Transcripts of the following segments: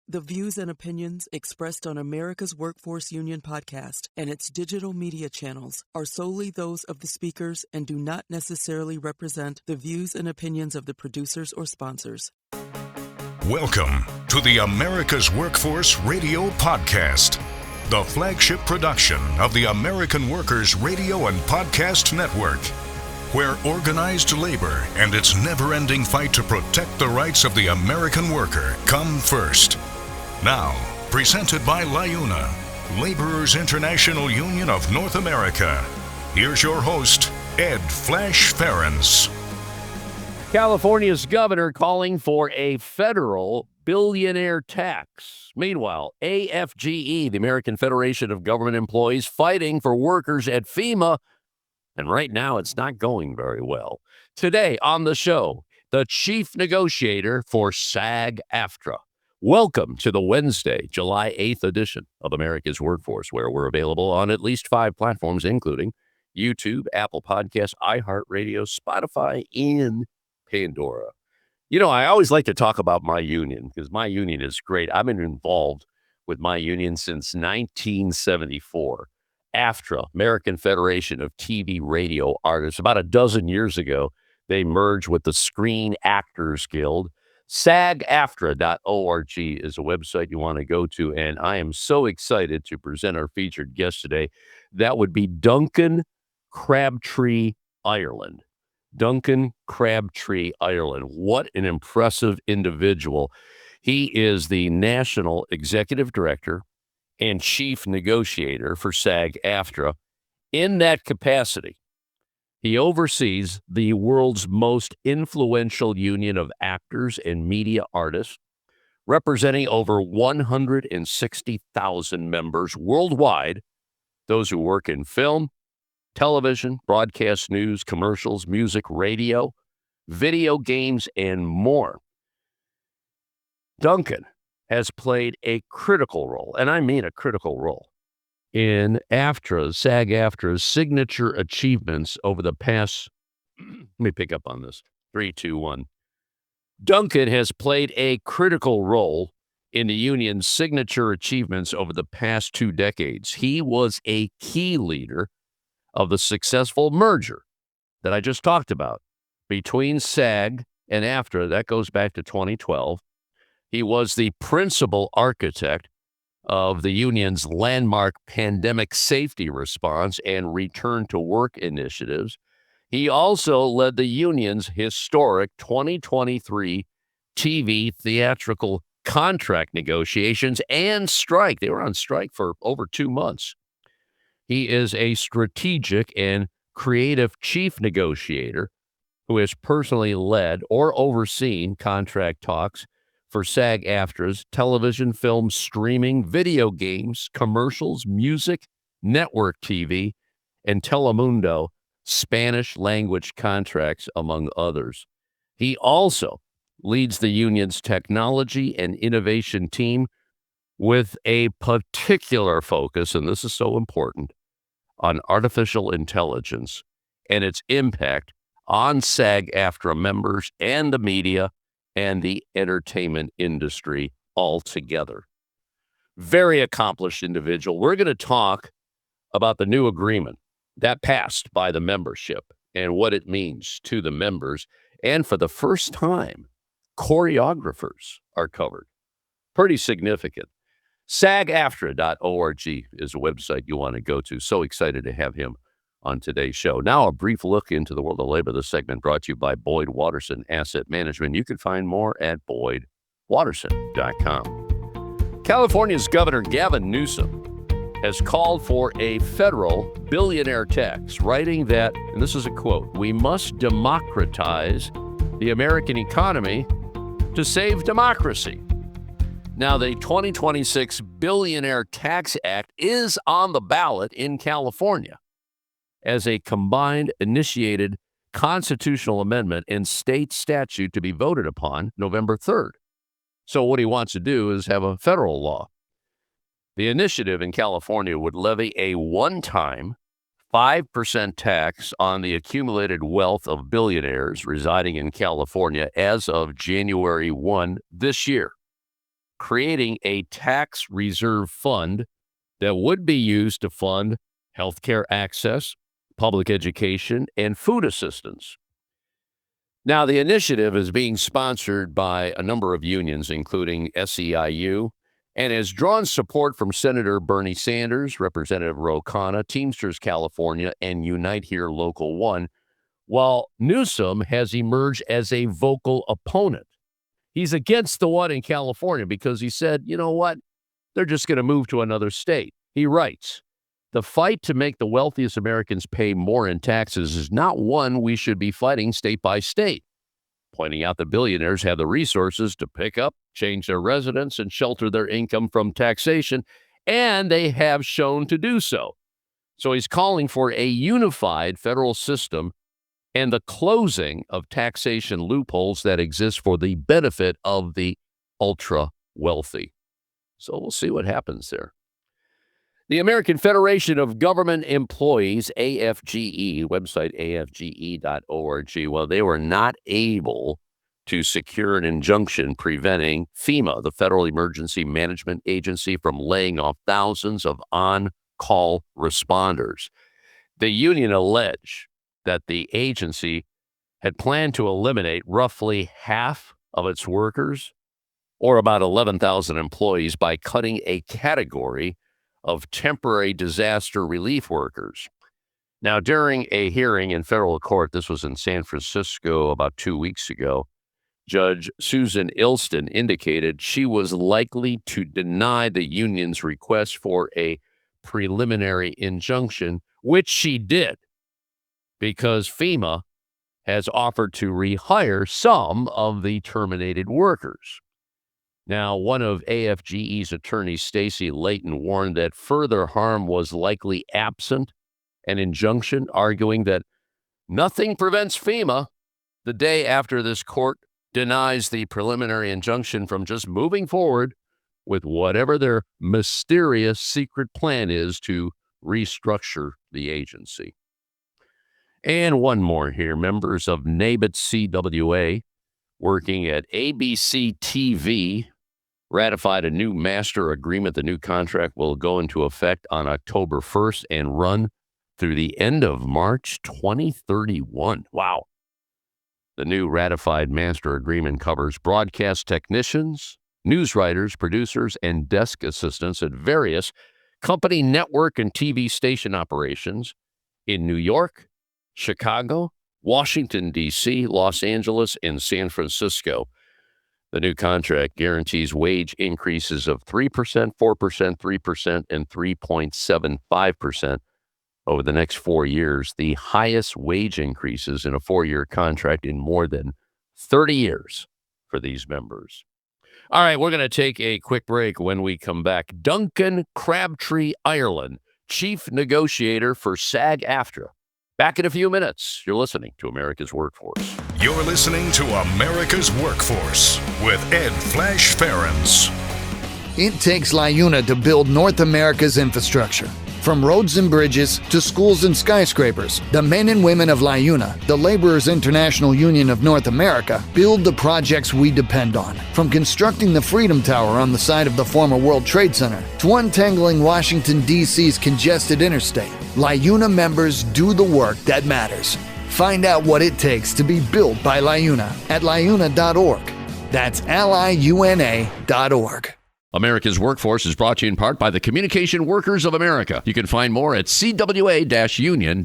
The views and opinions expressed on America's Workforce Union podcast and its digital media channels are solely those of the speakers and do not necessarily represent the views and opinions of the producers or sponsors. Welcome to the America's Workforce Radio Podcast, the flagship production of the American Workers Radio and Podcast Network, where organized labor and its never-ending fight to protect the rights of the American worker come first. Now, presented by LIUNA, Laborers International Union of North America. Here's your host, Ed Flash Ferens. California's governor calling for a federal billionaire tax. Meanwhile, AFGE, the American Federation of Government Employees, fighting for workers at FEMA. And right now, it's not going very well. Today on the show, the chief negotiator for SAG-AFTRA. Welcome to the Wednesday, July 8th edition of America's Workforce, where we're available on at least 5 platforms, including YouTube, Apple Podcasts, iHeartRadio, Spotify, and Pandora. You know, I always like to talk about my union because my union is great. I've been involved with my union since 1974. AFTRA, American Federation of TV Radio Artists. About a dozen years ago, they merged with the Screen Actors Guild. SAG-AFTRA.org is a website you want to go to, and I am so excited to present our featured guest today. That would be Duncan, Crabtree-Ireland. Duncan, Crabtree-Ireland. What an impressive individual. He is the National Executive Director and Chief Negotiator for SAG-AFTRA. In that capacity, he oversees the world's most influential union of actors and media artists, representing over 160,000 members worldwide, those who work in film, television, broadcast news, commercials, music, radio, video games, and more. Duncan has played a critical role, and I mean a critical role, in SAG-AFTRA's signature achievements over the past, let me pick up on this, 3, 2, 1. Duncan has played a critical role in the union's signature achievements over the past 2 decades. He was a key leader of the successful merger that I just talked about between SAG and AFTRA. That goes back to 2012. He was the principal architect of the union's landmark pandemic safety response and return to work initiatives. He also led the union's historic 2023 TV theatrical contract negotiations and strike. They were on strike for over 2 months. He is a strategic and creative chief negotiator who has personally led or overseen contract talks for SAG-AFTRA's television, film, streaming, video games, commercials, music, network TV, and Telemundo Spanish language contracts, among others. He also leads the union's technology and innovation team with a particular focus, and this is so important, on artificial intelligence and its impact on SAG-AFTRA members and the media and the entertainment industry altogether. Very accomplished individual. We're going to talk about the new agreement that passed by the membership and what it means to the members. And for the first time, choreographers are covered. Pretty significant. SAG-AFTRA.org is a website you want to go to. So excited to have him on today's show. Now, a brief look into the world of labor. This segment brought to you by Boyd Watterson Asset Management. You can find more at BoydWatterson.com. California's Governor Gavin Newsom has called for a federal billionaire tax, writing that, and this is a quote, "We must democratize the American economy to save democracy." Now, the 2026 Billionaire Tax Act is on the ballot in California as a combined initiated constitutional amendment and state statute to be voted upon November 3rd. So what he wants to do is have a federal law. The initiative in California would levy a one-time 5% tax on the accumulated wealth of billionaires residing in California as of January 1 this year. creating a tax reserve fund that would be used to fund healthcare access, public education, and food assistance. Now, the initiative is being sponsored by a number of unions, including SEIU, and has drawn support from Senator Bernie Sanders, Representative Ro Khanna, Teamsters California, and Unite Here Local 1, while Newsom has emerged as a vocal opponent. He's against the one in California because he said, you know what? They're just going to move to another state. He writes, the fight to make the wealthiest Americans pay more in taxes is not one we should be fighting state by state, pointing out that billionaires have the resources to pick up, change their residence, and shelter their income from taxation, and they have shown to do so. So he's calling for a unified federal system and the closing of taxation loopholes that exist for the benefit of the ultra-wealthy. So we'll see what happens there. The American Federation of Government Employees, AFGE, website afge.org, well, they were not able to secure an injunction preventing FEMA, the Federal Emergency Management Agency, from laying off thousands of on-call responders. The union alleged that the agency had planned to eliminate roughly half of its workers, or about 11,000 employees, by cutting a category of temporary disaster relief workers. Now, during a hearing in federal court, this was in San Francisco about 2 weeks ago, Judge Susan Ilston indicated she was likely to deny the union's request for a preliminary injunction, which she did, because FEMA has offered to rehire some of the terminated workers. Now, one of AFGE's attorneys, Stacey Layton, warned that further harm was likely absent an injunction, arguing that nothing prevents FEMA, the day after this court denies the preliminary injunction, from just moving forward with whatever their mysterious secret plan is to restructure the agency. And one more here. Members of NABIT CWA working at ABC TV ratified a new master agreement. The new contract will go into effect on October 1st and run through the end of March 2031. Wow. The new ratified master agreement covers broadcast technicians, news writers, producers, and desk assistants at various company network and TV station operations in New York, Chicago, Washington, D.C., Los Angeles, and San Francisco. The new contract guarantees wage increases of 3%, 4%, 3%, and 3.75% over the next 4 years, the highest wage increases in a 4-year contract in more than 30 years for these members. All right, we're going to take a quick break. When we come back, Duncan, Crabtree-Ireland, Chief Negotiator for SAG-AFTRA. Back in a few minutes. You're listening to America's Workforce. You're listening to America's Workforce with Ed Flash Ferens. It takes LIUNA to build North America's infrastructure. From roads and bridges to schools and skyscrapers, the men and women of LIUNA, the Laborers International Union of North America, build the projects we depend on. From constructing the Freedom Tower on the site of the former World Trade Center to untangling Washington, D.C.'s congested interstate, LIUNA members do the work that matters. Find out what it takes to be built by LIUNA at liuna.org. That's liuna.org. America's Workforce is brought to you in part by the Communication Workers of America. You can find more at cwa-union.org.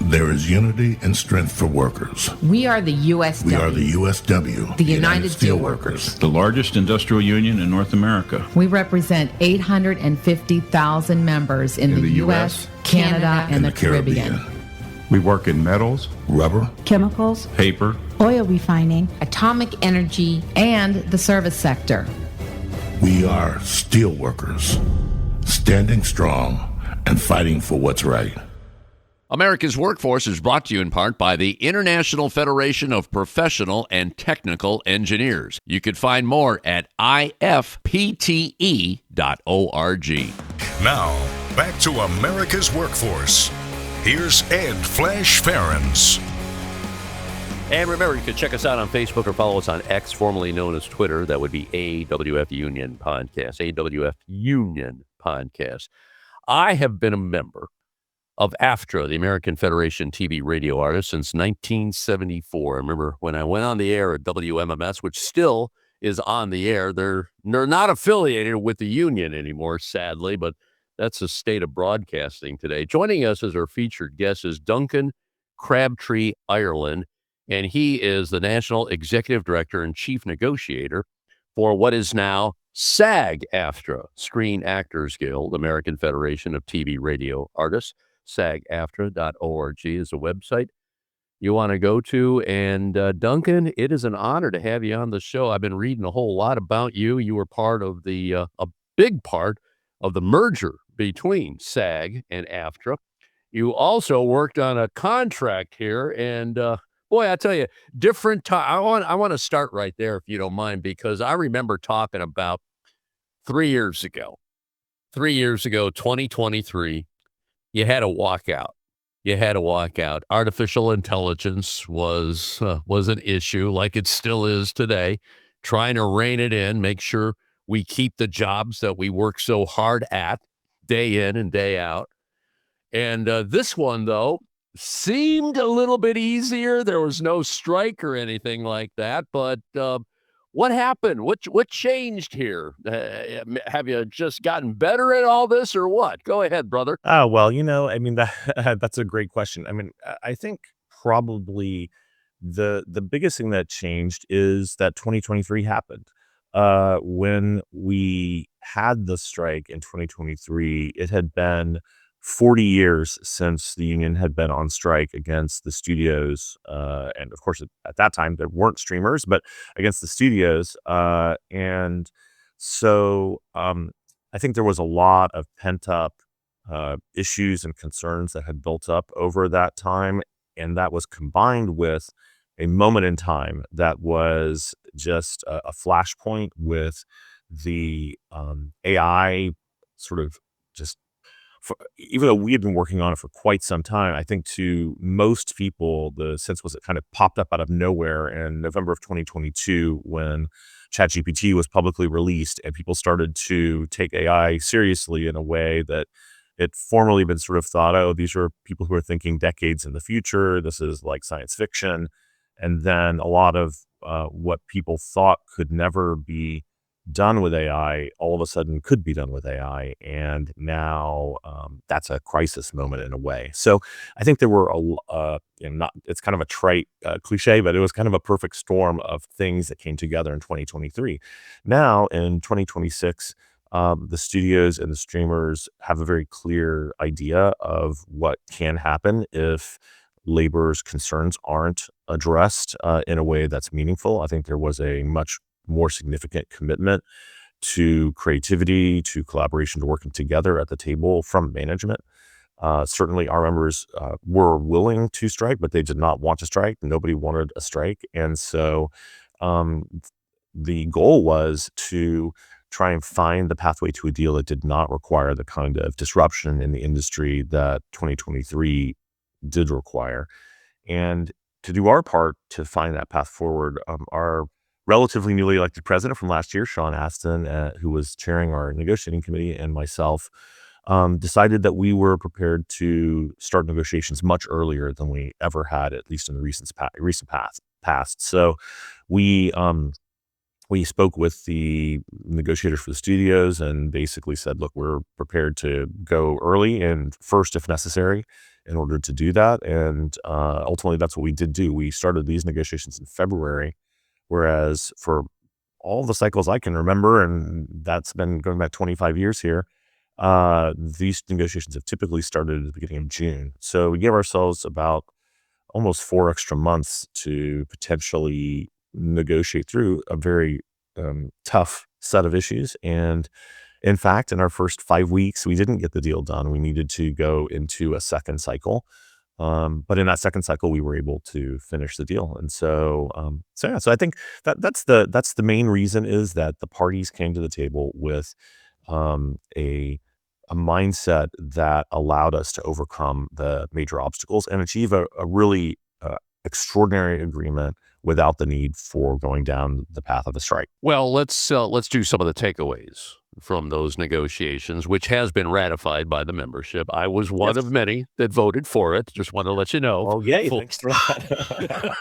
There is unity and strength for workers. We are the USW. We are the USW. The United Steelworkers. The largest industrial union in North America. We represent 850,000 members in the U.S., Canada, and the Caribbean. We work in metals, rubber, chemicals, paper, oil refining, atomic energy, and the service sector. We are steelworkers, standing strong and fighting for what's right. America's Workforce is brought to you in part by the International Federation of Professional and Technical Engineers. You can find more at ifpte.org. Now, back to America's Workforce. Here's Ed Flash Ferens. And remember, you can check us out on Facebook or follow us on X, formerly known as Twitter. That would be AWF Union Podcast, AWF Union Podcast. I have been a member of AFTRA, the American Federation TV Radio Artists, since 1974. I remember when I went on the air at WMMS, which still is on the air. They're not affiliated with the union anymore, sadly, but that's the state of broadcasting today. Joining us as our featured guest is Duncan, Crabtree-Ireland, and he is the National Executive Director and Chief Negotiator for what is now SAG-AFTRA, Screen Actors Guild, American Federation of TV Radio Artists. SAG-AFTRA.org is a website you want to go to. And Duncan, it is an honor to have you on the show. I've been reading a whole lot about you. You were part of a big part of the merger between SAG and AFTRA. You also worked on a contract here, and boy, I tell you, different time. I want to start right there, if you don't mind, because I remember talking about 3 years ago, 2023. You had to walk out. Artificial intelligence was an issue, like it still is today. Trying to rein it in, make sure we keep the jobs that we work so hard at, day in and day out. And this one, though, seemed a little bit easier. There was no strike or anything like that. But what happened? What changed here? Have you just gotten better at all this or what? Go ahead, brother. Oh, well, that's a great question. I think probably the biggest thing that changed is that 2023 happened. When we had the strike in 2023, it had been 40 years since the union had been on strike against the studios. And of course, at that time, there weren't streamers, but against the studios. And so I think there was a lot of pent up issues and concerns that had built up over that time. And that was combined with a moment in time that was just a flashpoint with the AI sort of just, even though we had been working on it for quite some time, I think to most people, the sense was it kind of popped up out of nowhere in November of 2022 when ChatGPT was publicly released and people started to take AI seriously in a way that it formerly been sort of thought, oh, these are people who are thinking decades in the future. This is like science fiction. And then a lot of what people thought could never be done with AI, all of a sudden could be done with AI. And now that's a crisis moment in a way. So I think there were it's kind of a trite cliche, but it was kind of a perfect storm of things that came together in 2023. Now in 2026, the studios and the streamers have a very clear idea of what can happen if labor's concerns aren't addressed in a way that's meaningful. I think there was a much more significant commitment to creativity, to collaboration, to working together at the table from management. Certainly our members were willing to strike, but they did not want to strike. Nobody wanted a strike. And so the goal was to try and find the pathway to a deal that did not require the kind of disruption in the industry that 2023 did require. And to do our part to find that path forward, our relatively newly elected president from last year, Sean Astin, who was chairing our negotiating committee, and myself decided that we were prepared to start negotiations much earlier than we ever had, at least in the recent past. So we spoke with the negotiators for the studios and basically said, look, we're prepared to go early and first if necessary in order to do that. And ultimately, that's what we did do. We started these negotiations in February. Whereas for all the cycles I can remember, and that's been going back 25 years here, these negotiations have typically started at the beginning of June. So we gave ourselves about almost 4 extra months to potentially negotiate through a very tough set of issues. And in fact, in our first 5 weeks, we didn't get the deal done. We needed to go into a second cycle. But in that second cycle, we were able to finish the deal. And so I think that's the main reason, is that the parties came to the table with a mindset that allowed us to overcome the major obstacles and achieve a really extraordinary agreement without the need for going down the path of a strike. Well, let's do some of the takeaways from those negotiations, which has been ratified by the membership. I was one of many that voted for it. Just want to let you know. Well, yay, thanks for that.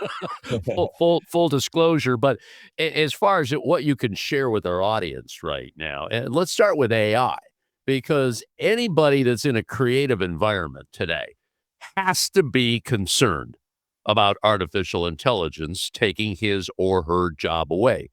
full disclosure. But as far as what you can share with our audience right now, and let's start with AI, because anybody that's in a creative environment today has to be concerned about artificial intelligence taking his or her job away.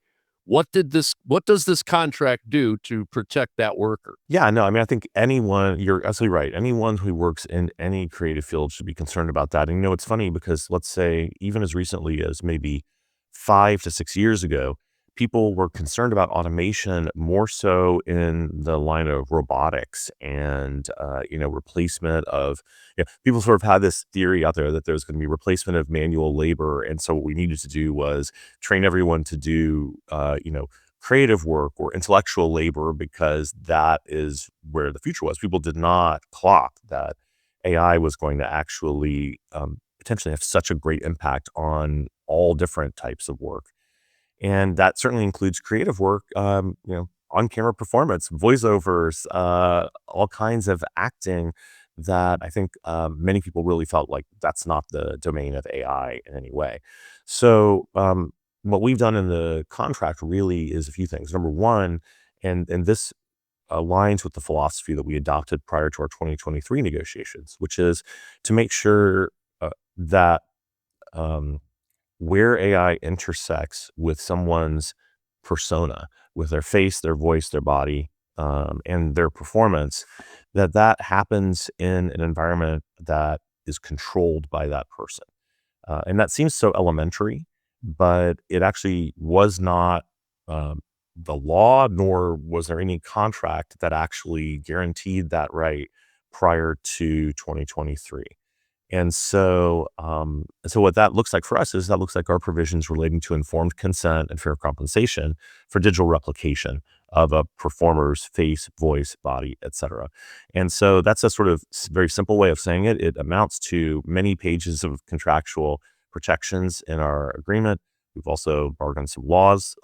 What does this contract do to protect that worker? Yeah, no, I mean, I think you're absolutely right. Anyone who works in any creative field should be concerned about that. And it's funny because let's say even as recently as maybe 5 to 6 years ago, people were concerned about automation more so in the line of robotics and, replacement of, people sort of had this theory out there that there's going to be replacement of manual labor. And so what we needed to do was train everyone to do, creative work or intellectual labor, because that is where the future was. People did not clock that AI was going to actually potentially have such a great impact on all different types of work. And that certainly includes creative work, on-camera performance, voiceovers, all kinds of acting that I think many people really felt like that's not the domain of AI in any way. So what we've done in the contract really is a few things. Number one, and this aligns with the philosophy that we adopted prior to our 2023 negotiations, which is to make sure that where AI intersects with someone's persona, with their face, their voice, their body, and their performance, that happens in an environment that is controlled by that person. And that seems so elementary, but it actually was not the law, nor was there any contract that actually guaranteed that right prior to 2023. And so what that looks like for us is that looks like our provisions relating to informed consent and fair compensation for digital replication of a performer's face, voice, body, etc. And so that's a sort of very simple way of saying it. It amounts to many pages of contractual protections in our agreement. We've also bargained some laws,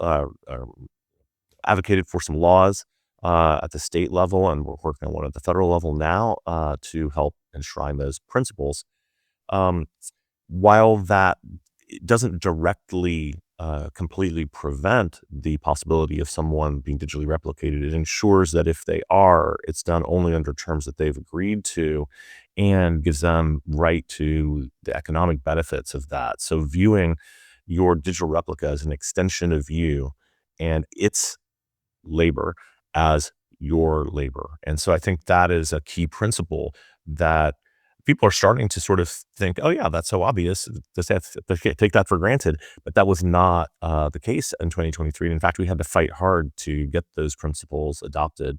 advocated for some laws at the state level, and we're working on one at the federal level now to help enshrine those principles. While that doesn't directly completely prevent the possibility of someone being digitally replicated, it ensures that if they are, it's done only under terms that they've agreed to, and gives them right to the economic benefits of that. So viewing your digital replica as an extension of you and its labor as your labor. And so I think that is a key principle that people are starting to sort of think, oh yeah, that's so obvious. Just have to take that for granted. But that was not the case in 2023. In fact, we had to fight hard to get those principles adopted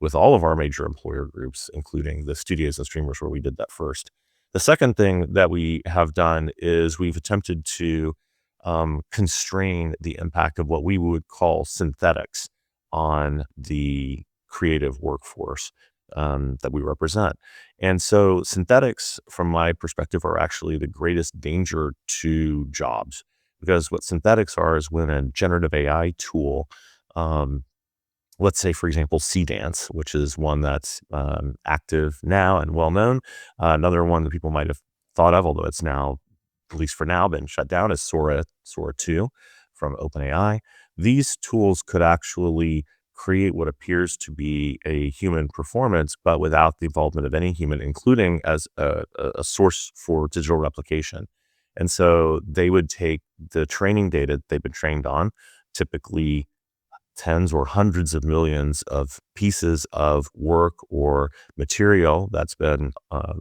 with all of our major employer groups, including the studios and streamers where we did that first. The second thing that we have done is we've attempted to constrain the impact of what we would call synthetics on the creative workforce that we represent. And so synthetics, from my perspective, are actually the greatest danger to jobs, because what synthetics are is when a generative AI tool, let's say, for example, C-Dance, which is one that's active now and well-known. Another one that people might have thought of, although it's now, at least for now, been shut down, is Sora 2 from OpenAI. These tools could actually create what appears to be a human performance, but without the involvement of any human, including as a source for digital replication. And so they would take the training data they've been trained on, typically tens or hundreds of millions of pieces of work or material that's been,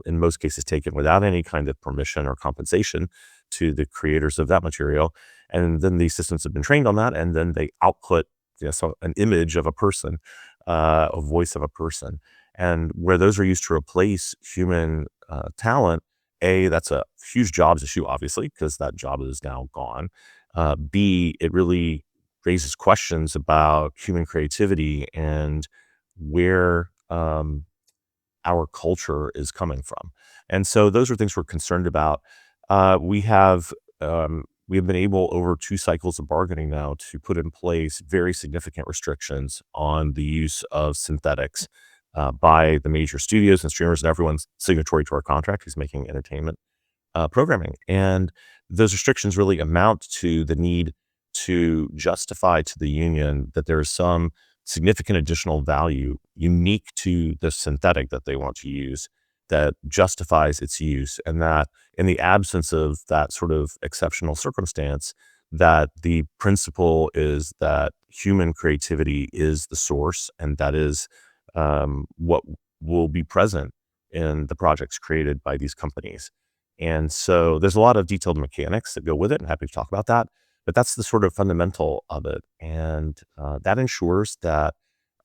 in most cases, taken without any kind of permission or compensation to the creators of that material. And then these systems have been trained on that, and then they output so an image of a person, a voice of a person. And where those are used to replace human talent, A, that's a huge jobs issue, obviously, because that job is now gone. B, it really raises questions about human creativity and where our culture is coming from. And so those are things we're concerned about. We have been able over 2 cycles of bargaining now to put in place very significant restrictions on the use of synthetics by the major studios and streamers and everyone's signatory to our contract who's making entertainment programming. And those restrictions really amount to the need to justify to the union that there is some significant additional value unique to the synthetic that they want to use that justifies its use, and that in the absence of that sort of exceptional circumstance, that the principle is that human creativity is the source, and that is what will be present in the projects created by these companies. And so there's a lot of detailed mechanics that go with it, and happy to talk about that. But that's the sort of fundamental of it. And that ensures that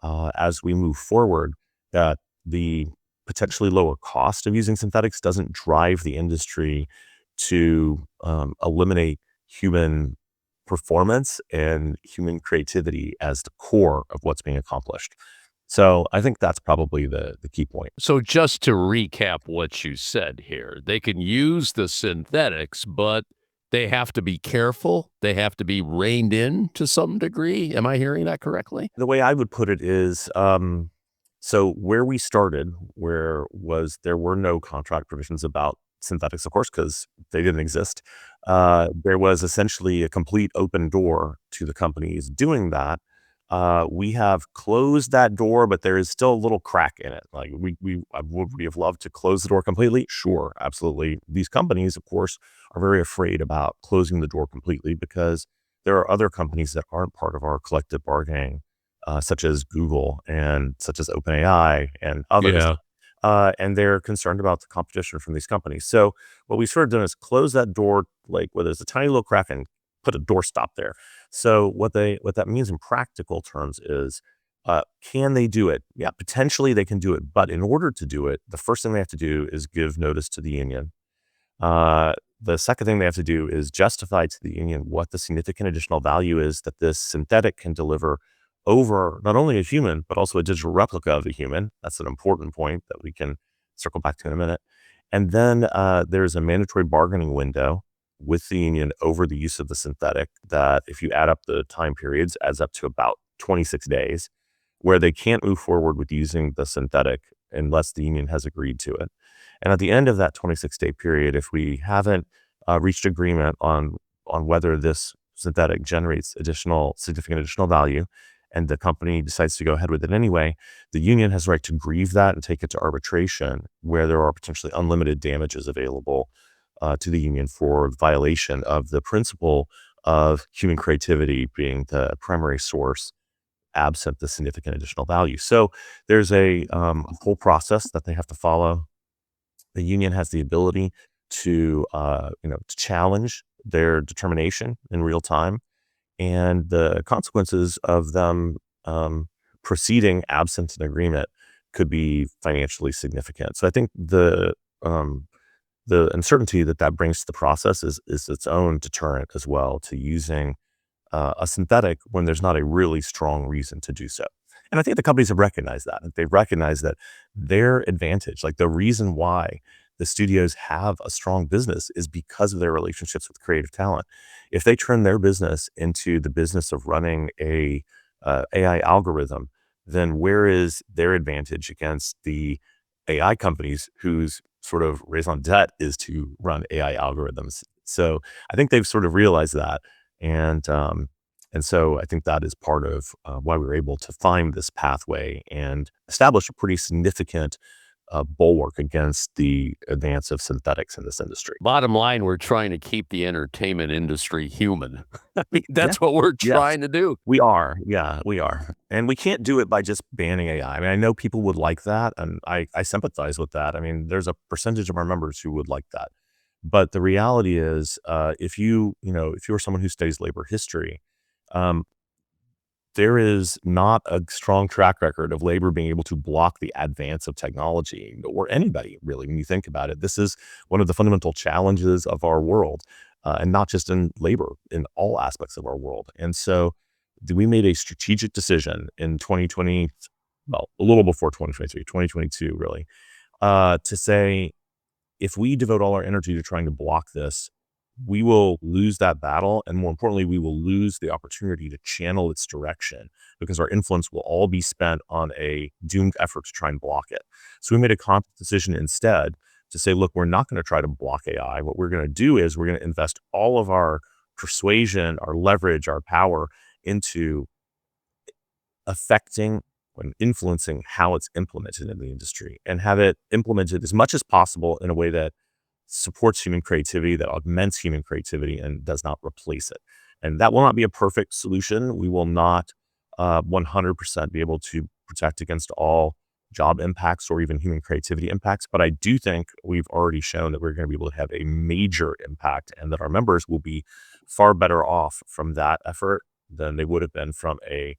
as we move forward, that the potentially lower cost of using synthetics doesn't drive the industry to eliminate human performance and human creativity as the core of what's being accomplished. So I think that's probably the key point. So just to recap what you said here, they can use the synthetics, but they have to be careful. They have to be reined in to some degree. Am I hearing that correctly? The way I would put it is, so where we started, there were no contract provisions about synthetics, of course, because they didn't exist. There was essentially a complete open door to the companies doing that. We have closed that door, but there is still a little crack in it. Like would we have loved to close the door completely? Sure, absolutely. These companies, of course, are very afraid about closing the door completely because there are other companies that aren't part of our collective bargaining, such as Google and such as OpenAI and others. Yeah. And they're concerned about the competition from these companies. So what we've sort of done is close that door, like where there's a tiny little crack, and put a doorstop there. So what that means in practical terms is, can they do it? Yeah, potentially they can do it. But in order to do it, the first thing they have to do is give notice to the union. The second thing they have to do is justify to the union what the significant additional value is that this synthetic can deliver over not only a human, but also a digital replica of a human. That's an important point that we can circle back to in a minute. And then there's a mandatory bargaining window with the union over the use of the synthetic that, if you add up the time periods, adds up to about 26 days, where they can't move forward with using the synthetic unless the union has agreed to it. And at the end of that 26-day period, if we haven't reached agreement on whether this synthetic generates significant additional value, and the company decides to go ahead with it anyway, the union has the right to grieve that and take it to arbitration, where there are potentially unlimited damages available to the union for violation of the principle of human creativity being the primary source, absent the significant additional value. So there's a whole process that they have to follow. The union has the ability to challenge their determination in real time, and the consequences of them proceeding absent an agreement could be financially significant. So I think the uncertainty that brings to the process is its own deterrent as well to using a synthetic when there's not a really strong reason to do so. And I think the companies have recognized that. They've recognized that their advantage, like the reason why the studios have a strong business, is because of their relationships with creative talent. If they turn their business into the business of running a AI algorithm, then where is their advantage against the AI companies whose sort of raison d'etre is to run AI algorithms? So I think they've sort of realized that. And so I think that is part of why we were able to find this pathway and establish a pretty significant bulwark against the advance of synthetics in this industry. Bottom line, we're trying to keep the entertainment industry human. I mean, that's what we're trying to do. We are. Yeah, we are. And we can't do it by just banning AI. I mean, I know people would like that, and I sympathize with that. I mean, there's a percentage of our members who would like that. But the reality is, if you're someone who studies labor history, there is not a strong track record of labor being able to block the advance of technology, or anybody really, when you think about it. This is one of the fundamental challenges of our world, and not just in labor, in all aspects of our world. And so we made a strategic decision in 2020, well, a little before 2023, 2022 really, to say, if we devote all our energy to trying to block this, we will lose that battle. And more importantly, we will lose the opportunity to channel its direction because our influence will all be spent on a doomed effort to try and block it. So we made a conscious decision instead to say, look, we're not going to try to block AI. What we're going to do is we're going to invest all of our persuasion, our leverage, our power into affecting and influencing how it's implemented in the industry, and have it implemented as much as possible in a way that supports human creativity, that augments human creativity, and does not replace it. And that will not be a perfect solution. We will not 100% be able to protect against all job impacts or even human creativity impacts. But I do think we've already shown that we're going to be able to have a major impact, and that our members will be far better off from that effort than they would have been from a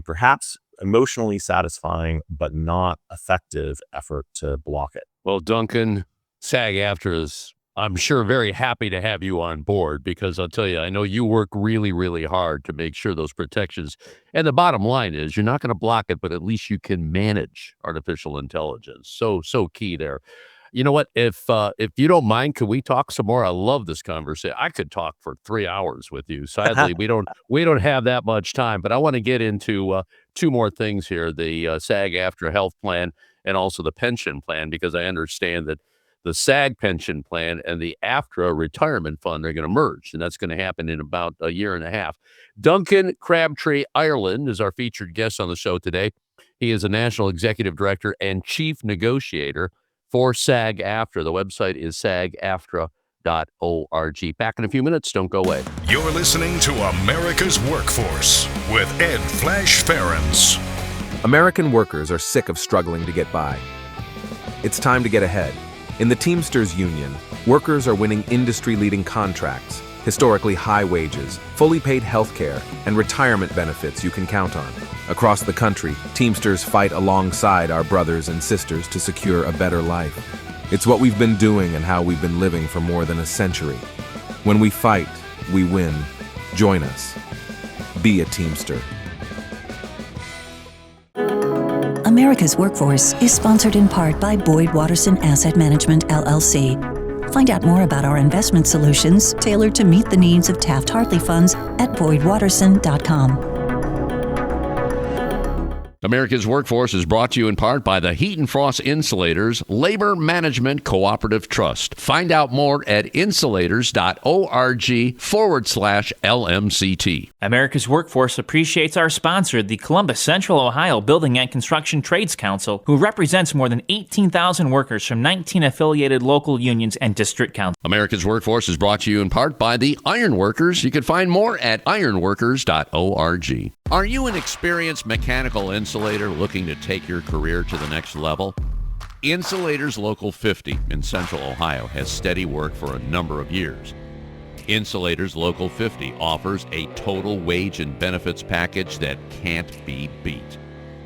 perhaps emotionally satisfying but not effective effort to block it. Well, Duncan, SAG-AFTRA is, I'm sure, very happy to have you on board, because I'll tell you, I know you work really, really hard to make sure those protections. And the bottom line is you're not going to block it, but at least you can manage artificial intelligence. So key there. You know what? If you don't mind, could we talk some more? I love this conversation. I could talk for 3 hours with you. Sadly, we don't have that much time, but I want to get into two more things here: the SAG-AFTRA health plan and also the pension plan, because I understand that the SAG pension plan and the AFTRA Retirement Fund are going to merge, and that's going to happen in about a year and a half. Duncan Crabtree-Ireland is our featured guest on the show today. He is a national executive director and chief negotiator for SAG-AFTRA. The website is SAG-AFTRA.org. Back in a few minutes. Don't go away. You're listening to America's Workforce with Ed Flash Ferens. American workers are sick of struggling to get by. It's time to get ahead. In the Teamsters Union, workers are winning industry-leading contracts, historically high wages, fully paid health care, and retirement benefits you can count on. Across the country, Teamsters fight alongside our brothers and sisters to secure a better life. It's what we've been doing and how we've been living for more than a century. When we fight, we win. Join us. Be a Teamster. America's Workforce is sponsored in part by Boyd Watterson Asset Management, LLC. Find out more about our investment solutions tailored to meet the needs of Taft-Hartley funds at boydwatterson.com. America's Workforce is brought to you in part by the Heat and Frost Insulators Labor Management Cooperative Trust. Find out more at insulators.org/LMCT. America's Workforce appreciates our sponsor, the Columbus Central Ohio Building and Construction Trades Council, who represents more than 18,000 workers from 19 affiliated local unions and district councils. America's Workforce is brought to you in part by the Iron Workers. You can find more at ironworkers.org. Are you an experienced mechanical insulator looking to take your career to the next level? Insulators Local 50 in Central Ohio has steady work for a number of years. Insulators Local 50 offers a total wage and benefits package that can't be beat.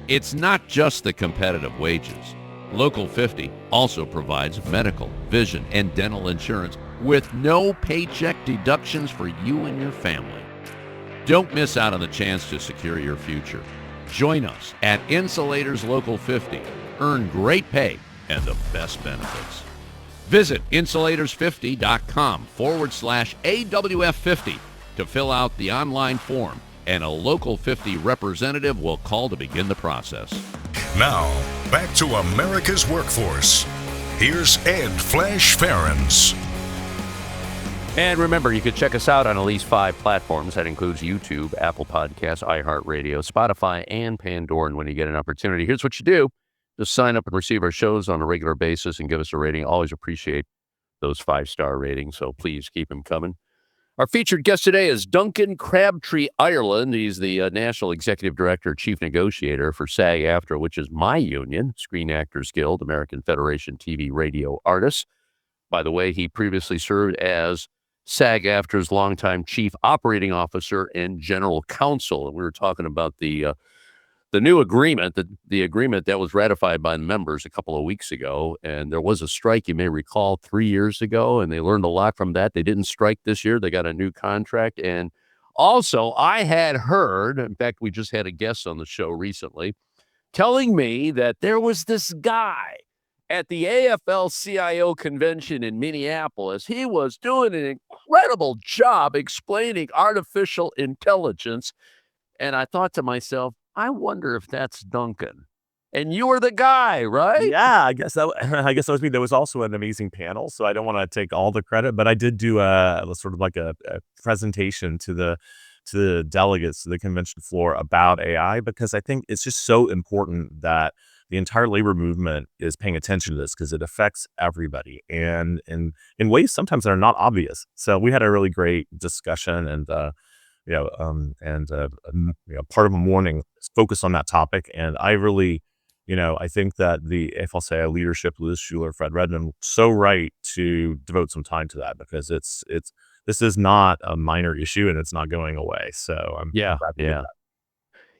It's not just the competitive wages. Local 50 also provides medical, vision, and dental insurance with no paycheck deductions for you and your family. Don't miss out on the chance to secure your future. Join us at Insulators Local 50. Earn great pay and the best benefits. Visit insulators50.com/AWF50 to fill out the online form, and a Local 50 representative will call to begin the process. Now, back to America's Workforce. Here's Ed Flash Ferens. And remember, you can check us out on at least 5 platforms. That includes YouTube, Apple Podcasts, iHeartRadio, Spotify, and Pandora. And when you get an opportunity, here's what you do. Just sign up and receive our shows on a regular basis and give us a rating. Always appreciate those 5-star ratings, so please keep them coming. Our featured guest today is Duncan Crabtree-Ireland. He's the National Executive Director, Chief Negotiator for SAG-AFTRA, which is my union, Screen Actors Guild, American Federation TV Radio Artists. By the way, he previously served as SAG-AFTRA's longtime Chief Operating Officer and General Counsel. And we were talking about the new agreement, the agreement that was ratified by the members a couple of weeks ago. And there was a strike, you may recall, 3 years ago, and they learned a lot from that. They didn't strike this year. They got a new contract. And also, I had heard, in fact, we just had a guest on the show recently, telling me that there was this guy at the AFL-CIO convention in Minneapolis, he was doing an incredible job explaining artificial intelligence. And I thought to myself, I wonder if that's Duncan. And you were the guy, right? Yeah, I guess that was me. There was also an amazing panel, so I don't want to take all the credit, but I did do a sort of like a presentation to the delegates to the convention floor about AI, because I think it's just so important that the entire labor movement is paying attention to this, because it affects everybody, and in ways sometimes that are not obvious. So we had a really great discussion, and part of a morning focused on that topic. And I really, I think that the AFL-CIO leadership, Liz Schuler, Fred Redmond, so right to devote some time to that, because this is not a minor issue, and it's not going away. So I'm glad to hear that.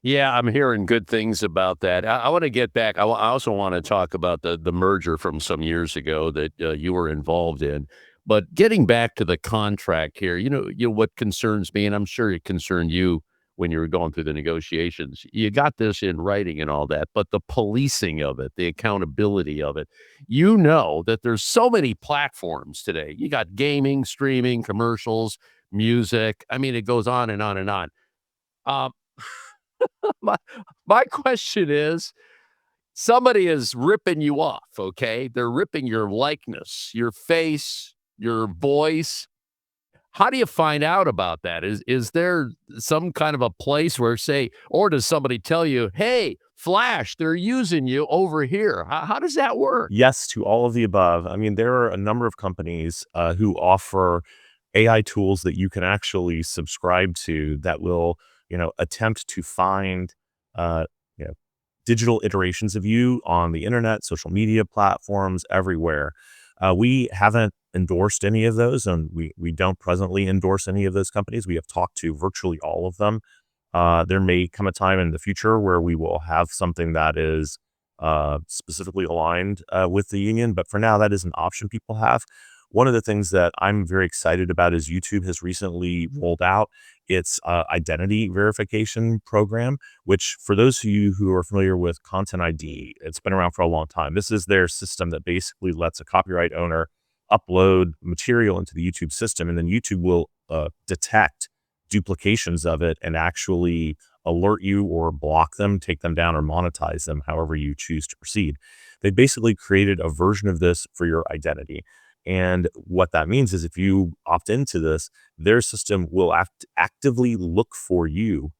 Yeah, I'm hearing good things about that. I want to get back. I also want to talk about the merger from some years ago that you were involved in. But getting back to the contract here, what concerns me, and I'm sure it concerned you when you were going through the negotiations. You got this in writing and all that, but the policing of it, the accountability of it, that there's so many platforms today. You got gaming, streaming, commercials, music. I mean, it goes on and on and on. My question is, somebody is ripping you off, okay? They're ripping your likeness, your face, your voice. How do you find out about that? Is there some kind of a place where, or does somebody tell you, hey, Flash, they're using you over here? How does that work? Yes to all of the above. I mean, there are a number of companies who offer AI tools that you can actually subscribe to that will, attempt to find, digital iterations of you on the internet, social media platforms, everywhere. We haven't endorsed any of those, and we don't presently endorse any of those companies. We have talked to virtually all of them. There may come a time in the future where we will have something that is specifically aligned with the union, but for now, that is an option people have. One of the things that I'm very excited about is YouTube has recently rolled out its identity verification program, which, for those of you who are familiar with Content ID, it's been around for a long time. This is their system that basically lets a copyright owner upload material into the YouTube system, and then YouTube will detect duplications of it and actually alert you or block them, take them down, or monetize them, however you choose to proceed. They basically created a version of this for your identity. And what that means is, if you opt into this, their system will actively look for you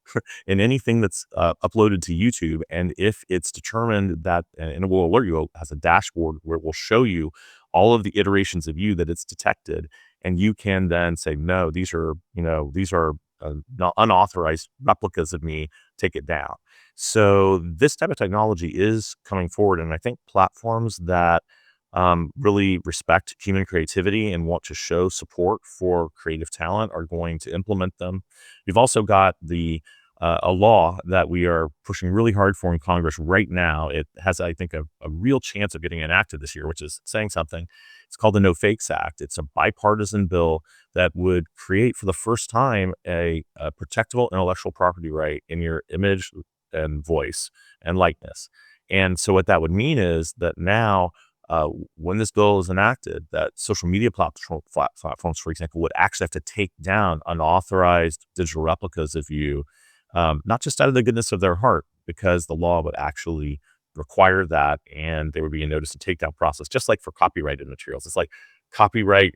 in anything that's uploaded to YouTube. And if it's determined that, and it will alert you, it has a dashboard where it will show you all of the iterations of you that it's detected. And you can then say, no, these are not unauthorized replicas of me, take it down. So this type of technology is coming forward. And I think platforms that really respect human creativity and want to show support for creative talent are going to implement them. We've also got a law that we are pushing really hard for in Congress right now. It has, I think, a real chance of getting enacted this year, which is saying something. It's called the No Fakes Act. It's a bipartisan bill that would create, for the first time, a protectable intellectual property right in your image and voice and likeness. And so what that would mean is that now, when this bill is enacted, that social media platforms, for example, would actually have to take down unauthorized digital replicas of you, not just out of the goodness of their heart, because the law would actually require that, and there would be a notice and takedown process, just like for copyrighted materials. It's like copyright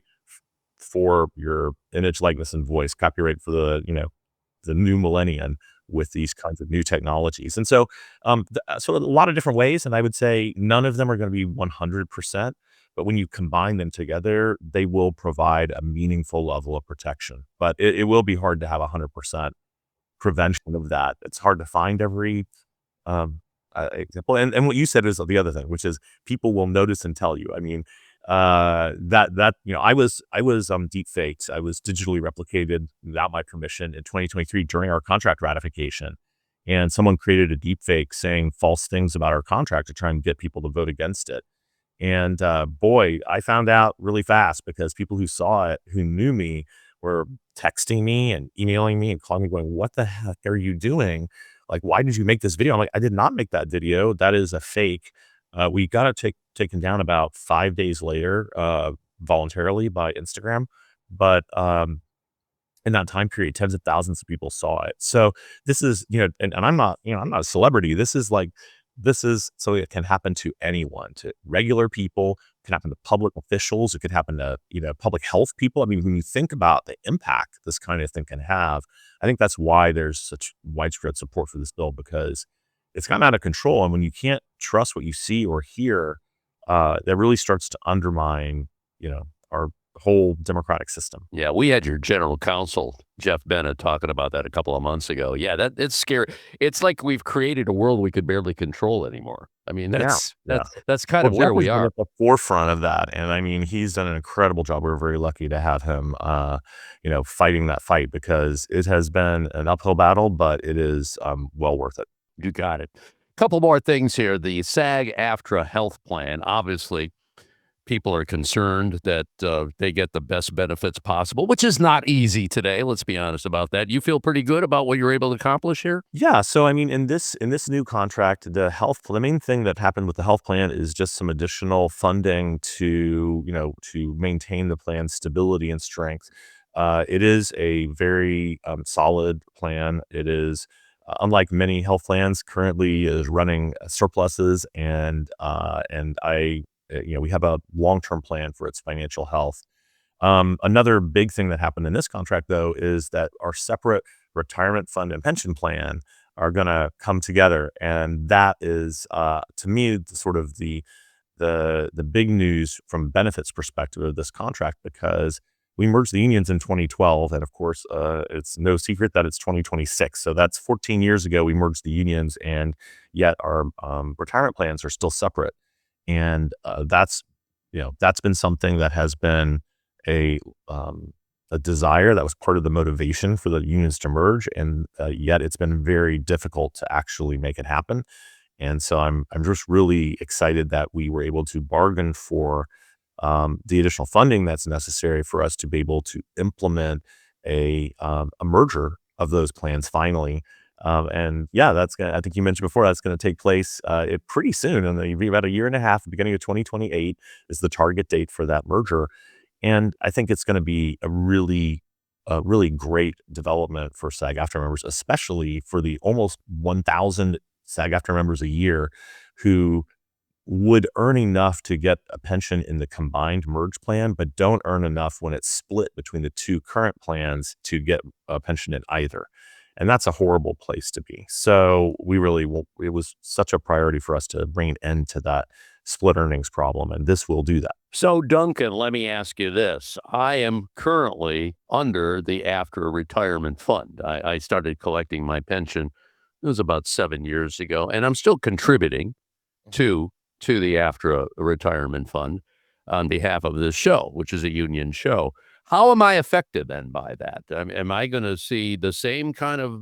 for your image, likeness, and voice, copyright for the new millennium with these kinds of new technologies. And so, so a lot of different ways, and I would say none of them are going to be 100%, but when you combine them together, they will provide a meaningful level of protection. But it will be hard to have 100% prevention of that. It's hard to find every example. And what you said is the other thing, which is people will notice and tell you. I mean, I was deep faked. I was digitally replicated without my permission in 2023 during our contract ratification, and someone created a deep fake saying false things about our contract to try and get people to vote against it. And boy, I found out really fast, because people who saw it, who knew me, were texting me and emailing me and calling me going, what the heck are you doing? Like, why did you make this video? I'm like, I did not make that video. That is a fake. We got to take taken down about 5 days later, voluntarily by Instagram. But in that time period, tens of thousands of people saw it. So this is, and I'm not, I'm not a celebrity. This is so it can happen to anyone, to regular people, it can happen to public officials, it could happen to, public health people. I mean, when you think about the impact this kind of thing can have, I think that's why there's such widespread support for this bill, because it's gotten out of control. And when you can't trust what you see or hear, that really starts to undermine, our whole democratic system. Yeah, we had your general counsel, Jeff Bennett, talking about that a couple of months ago. Yeah, it's scary. It's like we've created a world we could barely control anymore. I mean, that's kind of where we are. At the forefront of that. And I mean, he's done an incredible job. We're very lucky to have him, fighting that fight, because it has been an uphill battle, but it is well worth it. You got it. Couple more things here. The SAG-AFTRA health plan, obviously, people are concerned that they get the best benefits possible, which is not easy today. Let's be honest about that. You feel pretty good about what you're able to accomplish here? Yeah. So, I mean, in this new contract, the main thing that happened with the health plan is just some additional funding to maintain the plan's stability and strength. It is a very solid plan. It is, unlike many health plans, currently is running surpluses, and we have a long-term plan for its financial health. Another big thing that happened in this contract, though, is that our separate retirement fund and pension plan are going to come together, and that is, to me, the big news from benefits perspective of this contract, because we merged the unions in 2012, and of course, it's no secret that it's 2026. So that's 14 years ago we merged the unions, and yet our retirement plans are still separate. And that's been something that has been a desire that was part of the motivation for the unions to merge, and yet it's been very difficult to actually make it happen. And so I'm just really excited that we were able to bargain for the additional funding that's necessary for us to be able to implement a merger of those plans finally. And yeah, I think you mentioned before, that's going to take place pretty soon. And it'll be about a year and a half, the beginning of 2028 is the target date for that merger. And I think it's going to be a really great development for SAG-AFTRA members, especially for the almost 1,000 SAG-AFTRA members a year who would earn enough to get a pension in the combined merge plan, but don't earn enough when it's split between the two current plans to get a pension in either. And that's a horrible place to be. So it was such a priority for us to bring an end to that split earnings problem, and this will do that. So, Duncan, let me ask you this. I am currently under the AFTRA Retirement Fund. I started collecting my pension, it was about 7 years ago, and I'm still contributing to the AFTRA Retirement Fund on behalf of this show, which is a union show. How am I affected then by that? Am I going to see the same kind of,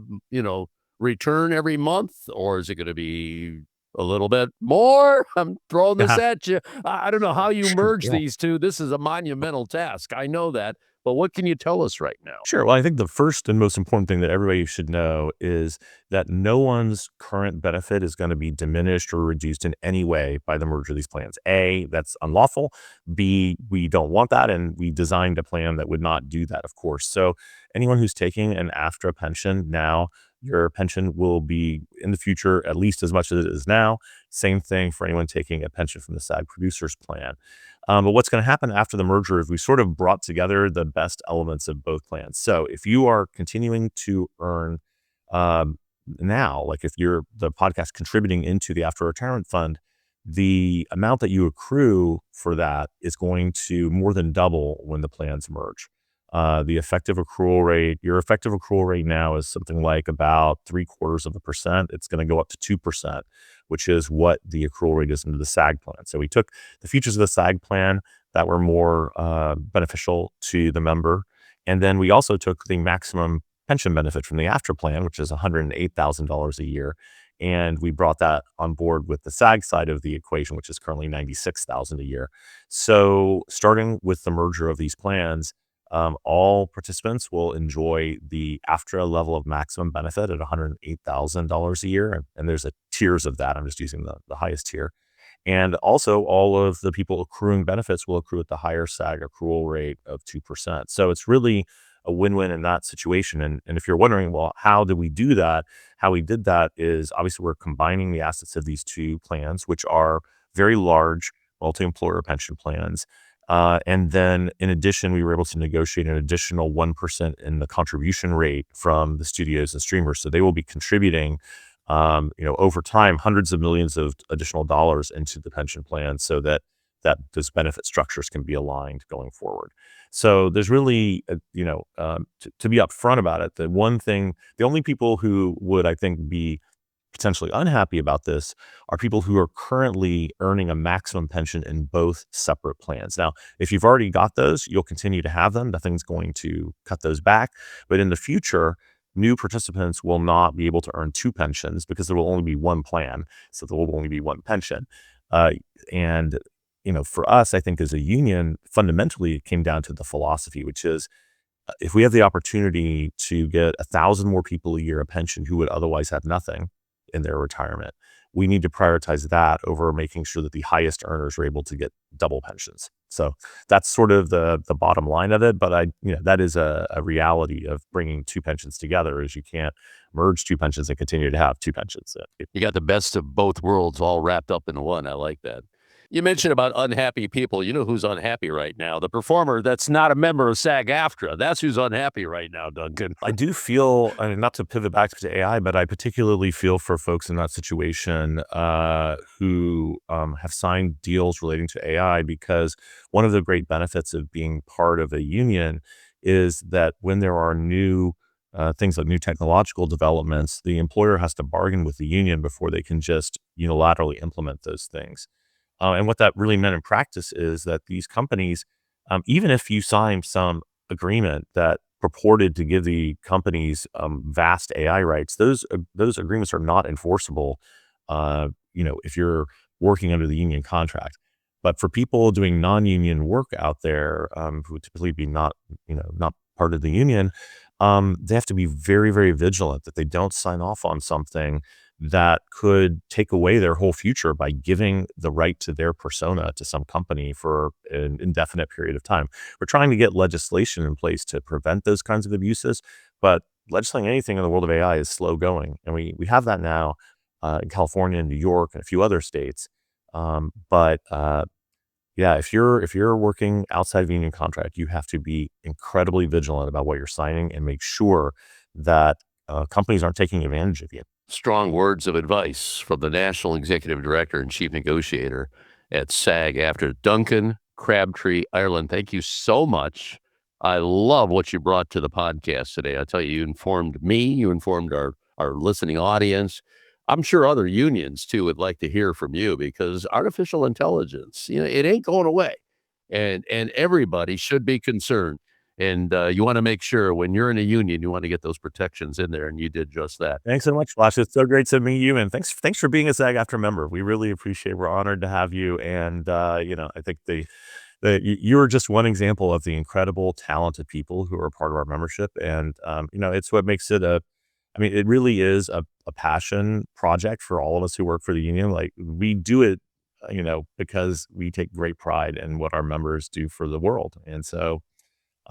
return every month, or is it going to be a little bit more? I'm throwing this at you. I don't know how you merge these two. This is a monumental task. I know that. But what can you tell us right now? Sure. Well, I think the first and most important thing that everybody should know is that no one's current benefit is going to be diminished or reduced in any way by the merger of these plans. A, that's unlawful. B, we don't want that, and we designed a plan that would not do that, of course. So anyone who's taking an AFTRA pension now, your pension will be in the future at least as much as it is now. Same thing for anyone taking a pension from the SAG Producers Plan. But what's going to happen after the merger is we sort of brought together the best elements of both plans. So if you are continuing to earn now, like if you're the podcast contributing into the AFTRA Retirement Fund, the amount that you accrue for that is going to more than double when the plans merge. The effective accrual rate, your effective accrual rate now is something like about 0.75%. It's going to go up to 2%, which is what the accrual rate is into the SAG plan. So we took the features of the SAG plan that were more beneficial to the member. And then we also took the maximum pension benefit from the AFTRA plan, which is $108,000 a year. And we brought that on board with the SAG side of the equation, which is currently $96,000 a year. So starting with the merger of these plans, all participants will enjoy the AFTRA level of maximum benefit at $108,000 a year. And there's tiers of that. I'm just using the highest tier. And also, all of the people accruing benefits will accrue at the higher SAG accrual rate of 2%. So it's really a win-win in that situation. And if you're wondering, well, how did we do that? How we did that is obviously we're combining the assets of these two plans, which are very large multi-employer pension plans. And then in addition, we were able to negotiate an additional 1% in the contribution rate from the studios and streamers. So they will be contributing, over time, hundreds of millions of additional dollars into the pension plan so that those benefit structures can be aligned going forward. So there's really, to be upfront about it, the only people who would, I think, be potentially unhappy about this are people who are currently earning a maximum pension in both separate plans. Now, if you've already got those, you'll continue to have them. Nothing's going to cut those back. But in the future, new participants will not be able to earn two pensions because there will only be one plan. So there will only be one pension. For us, I think as a union, fundamentally, it came down to the philosophy, which is if we have the opportunity to get 1,000 more people a year a pension who would otherwise have nothing in their retirement, we need to prioritize that over making sure that the highest earners are able to get double pensions. So that's sort of the bottom line of it. But that is a reality of bringing two pensions together, is you can't merge two pensions and continue to have two pensions. You got the best of both worlds all wrapped up in one. I like that. You mentioned about unhappy people. You know who's unhappy right now? The performer that's not a member of SAG-AFTRA. That's who's unhappy right now, Duncan. I do feel, not to pivot back to AI, but I particularly feel for folks in that situation who have signed deals relating to AI, because one of the great benefits of being part of a union is that when there are new things like new technological developments, the employer has to bargain with the union before they can just unilaterally implement those things. And what that really meant in practice is that these companies, even if you sign some agreement that purported to give the companies vast AI rights, those agreements are not enforceable, if you're working under the union contract. But for people doing non-union work out there, who would typically be not part of the union, they have to be very, very vigilant that they don't sign off on something that could take away their whole future by giving the right to their persona to some company for an indefinite period of time. We're trying to get legislation in place to prevent those kinds of abuses, but legislating anything in the world of AI is slow going. And we have that now in California and New York and a few other states. If you're working outside of a union contract, you have to be incredibly vigilant about what you're signing and make sure that companies aren't taking advantage of you. Strong words of advice from the National Executive Director and Chief Negotiator at SAG-AFTRA, Duncan, Crabtree-Ireland. Thank you so much. I love what you brought to the podcast today. I tell you, you informed me, you informed our listening audience. I'm sure other unions, too, would like to hear from you, because artificial intelligence, it ain't going away. And everybody should be concerned. And you want to make sure when you're in a union, you want to get those protections in there, and you did just that. Thanks so much, Flash. It's so great to meet you, and thanks for being a SAG-AFTRA member. We really appreciate it. We're honored to have you, and I think you're just one example of the incredible, talented people who are part of our membership, and it's what makes it it really is a passion project for all of us who work for the union. Like, we do it, because we take great pride in what our members do for the world, and so.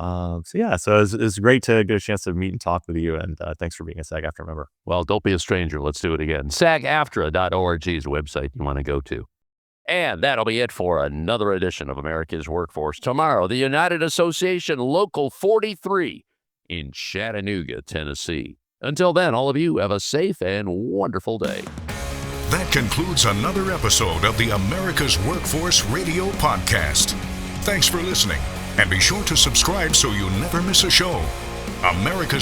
It's great to get a chance to meet and talk with you, and thanks for being a SAG-AFTRA member. Well, don't be a stranger. Let's do it again. SAGAFTRA.org is the website you want to go to. And that'll be it for another edition of America's Workforce. Tomorrow, the United Association Local 43 in Chattanooga, Tennessee. Until then, all of you have a safe and wonderful day. That concludes another episode of the America's Workforce Radio Podcast. Thanks for listening. And be sure to subscribe so you never miss a show. America's